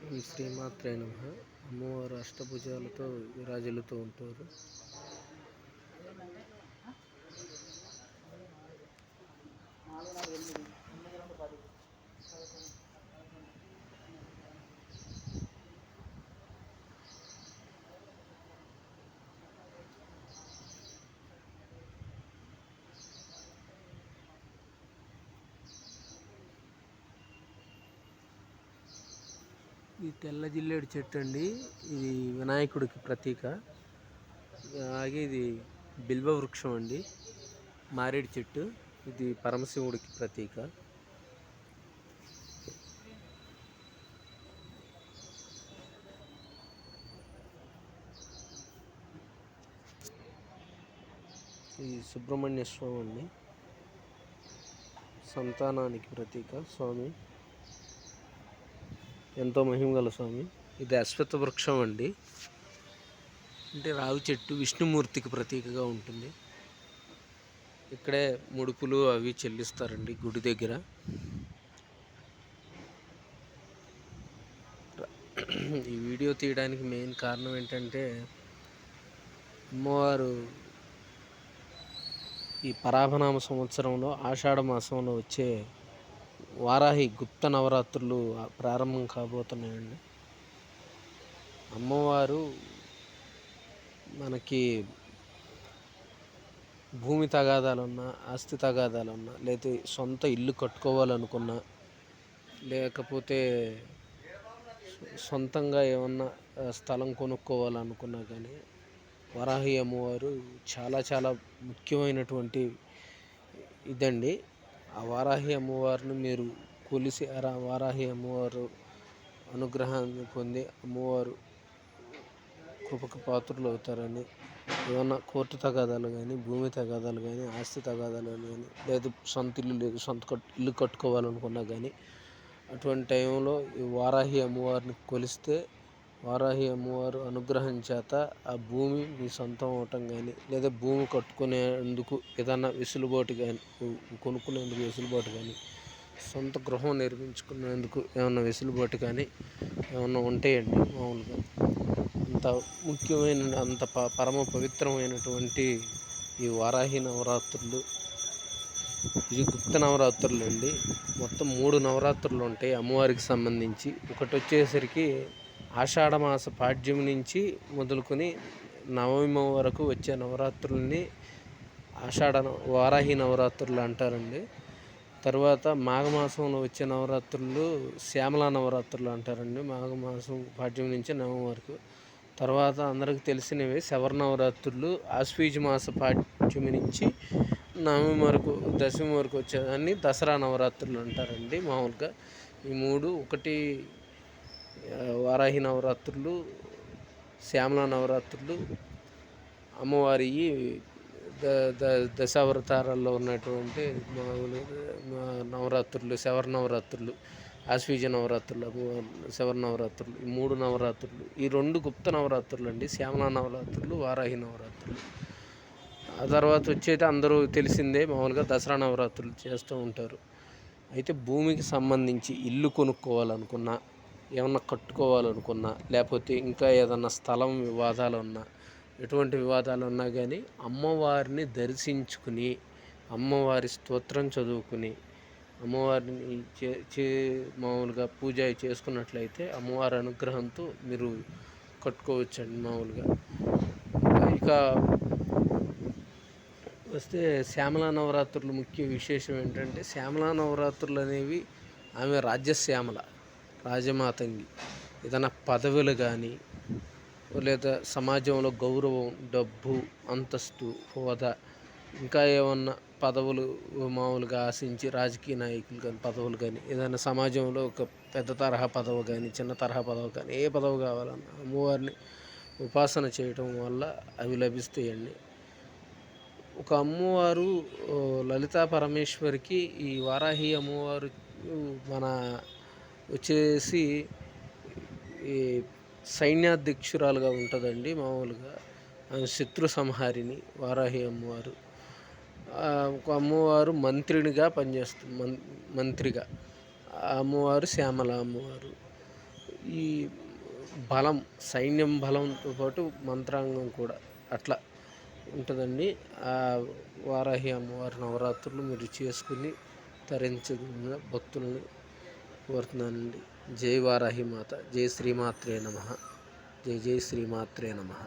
ఓం శ్రీమాత్రే నమః. అమ్మవారు అష్టభుజాలతో విరాజిల్లుతూ ఉంటారు. ఈ తెల్ల జిల్లేడు చెట్టు అండి, ఇది వినాయకుడికి ప్రతీక. అలాగే ఇది బిల్వ వృక్షం అండి, మారేడు చెట్టు. ఇది పరమశివుడికి ప్రతీక. ఇది సుబ్రహ్మణ్య స్వామి అండి, సంతానానికి ప్రతీక స్వామి, ఎంతో మహిమగల స్వామి. ఇది అశ్వత్థ వృక్షం అండి, అంటే రావి చెట్టు, విష్ణుమూర్తికి ప్రతీకగా ఉంటుంది. ఇక్కడే ముడుపులు అవి చెల్లిస్తారండి గుడి దగ్గర. ఈ వీడియో తీయడానికి మెయిన్ కారణం ఏంటంటే, అమ్మవారు ఈ పరాభనామ సంవత్సరంలో ఆషాఢ మాసంలో వచ్చే వారాహి గుప్త నవరాత్రులు ప్రారంభం కాబోతున్నాయండి. అమ్మవారు మనకి భూమి తగాదాలున్నా, ఆస్తి తగాదాలున్నా, లేదా సొంత ఇల్లు కట్టుకోవాలనుకున్నా, లేకపోతే సొంతంగా ఏమన్నా స్థలం కొనుక్కోవాలనుకున్నా కానీ వారాహి అమ్మవారు చాలా చాలా ముఖ్యమైనటువంటి ఇదండి. ఆ వారాహి అమ్మవారిని మీరు కొలిసి వారాహి అమ్మవారు అనుగ్రహాన్ని పొంది అమ్మవారు కృపకు పాత్రలు అవుతారని, ఏమన్నా కోర్టు తగాదాలు కానీ, భూమి తగాదాలు కానీ, ఆస్తి తగాదాలు కానీ, లేదు సొంత ఇల్లు లేదు, ఇల్లు కట్టుకోవాలనుకున్నా కానీ, అటువంటి టైంలో ఈ వారాహి అమ్మవారిని కొలిస్తే వారాహి అమ్మవారు అనుగ్రహం చేత ఆ భూమి మీ సొంతం అవటం కానీ, లేదా భూమి కట్టుకునేందుకు ఏదన్నా వెసులుబాటు కానీ, కొనుక్కునేందుకు వెసులుబాటు కానీ, సొంత గృహం నిర్మించుకునేందుకు ఏమన్నా వెసులుబాటు కానీ ఏమన్నా ఉంటాయండి. మామూలుగా అంత ముఖ్యమైన, అంత పరమ పవిత్రమైనటువంటి ఈ వారాహి నవరాత్రులు, ఇది గుప్త నవరాత్రులు అండి. మొత్తం 3 నవరాత్రులు ఉంటాయి అమ్మవారికి సంబంధించి. ఒకటి వచ్చేసరికి ఆషాఢమాస పాడ్యమి నుంచి మొదలుకొని నవమి వరకు వచ్చే నవరాత్రుల్ని వారాహి నవరాత్రులు అంటారండి. తర్వాత మాఘమాసంలో వచ్చే నవరాత్రులు శ్యామలా నవరాత్రులు అంటారండి. మాఘమాసం పాడ్యం నుంచి నవమి వరకు. తర్వాత అందరికి తెలిసినవి శవర్నవరాత్రులు ఆశ్వీజ మాస పాడ్యమి నుంచి నవమి వరకు, దశమి వరకు వచ్చేదాన్ని దసరా నవరాత్రులు అంటారండి. మామూలుగా ఈ 3, ఒకటి వారాహి నవరాత్రులు, శ్యామలా నవరాత్రులు, అమ్మవారి దశావతారాల్లో ఉన్నటువంటి నవరాత్రులు, శవర నవరాత్రులు, ఆశ్వీజ నవరాత్రులు, శవర నవరాత్రులు, ఈ 3 నవరాత్రులు. ఈ 2 గుప్త నవరాత్రులు అండి, శ్యామలా నవరాత్రులు, వారాహి నవరాత్రులు. ఆ తర్వాత వచ్చేది అందరూ తెలిసిందే, మామూలుగా దసరా నవరాత్రులు చేస్తూ ఉంటారు. అయితే భూమికి సంబంధించి ఇల్లు కొనుక్కోవాలనుకున్నా, ఏమన్నా కట్టుకోవాలనుకున్నా, లేకపోతే ఇంకా ఏదన్నా స్థలం వివాదాలు ఉన్నా, ఎటువంటి వివాదాలు ఉన్నా కానీ అమ్మవారిని దర్శించుకుని, అమ్మవారి స్తోత్రం చదువుకుని, అమ్మవారిని మామూలుగా పూజ చేసుకున్నట్లయితే అమ్మవారి అనుగ్రహంతో మీరు కట్టుకోవచ్చండి. మామూలుగా ఇక వస్తే శ్యామలా నవరాత్రులు ముఖ్య విశేషం ఏంటంటే, శ్యామలా నవరాత్రులు అనేవి ఆమె రాజ్యశ్యామల, రాజమాతంగి. ఏదైనా పదవులు కానీ, లేదా సమాజంలో గౌరవం, డబ్బు, అంతస్తు, హోదా, ఇంకా ఏమన్నా పదవులు మామూలుగా ఆశించి రాజకీయ నాయకులు కానీ, పదవులు కానీ, ఏదైనా సమాజంలో ఒక పెద్ద తరహా పదవి కానీ, చిన్న తరహా పదవి కానీ, ఏ పదవి కావాలన్నా అమ్మవారిని ఉపాసన చేయటం వల్ల అవి లభిస్తాయండి. ఒక అమ్మవారు లలితా పరమేశ్వరికి, ఈ వారాహి అమ్మవారు మన వచ్చేసి ఈ సైన్యాధ్యక్షురాలుగా ఉంటుందండి. మామూలుగా శత్రు సంహారిణి వారాహి అమ్మవారు. ఒక అమ్మవారు మంత్రినిగా పనిచేస్తుంది, మంత్రిగా. ఆ అమ్మవారు శ్యామల అమ్మవారు. ఈ బలం, సైన్యం బలంతో పాటు మంత్రాంగం కూడా అట్లా ఉంటుందండి. ఆ వారాహి అమ్మవారి నవరాత్రులు మీరు చేసుకుని తరించగలిగిన భక్తులను కోరుతున్నానండి. జై వారాహి మాత, జై శ్రీమాత్రే నమః, జై జై శ్రీమాత్రే నమః.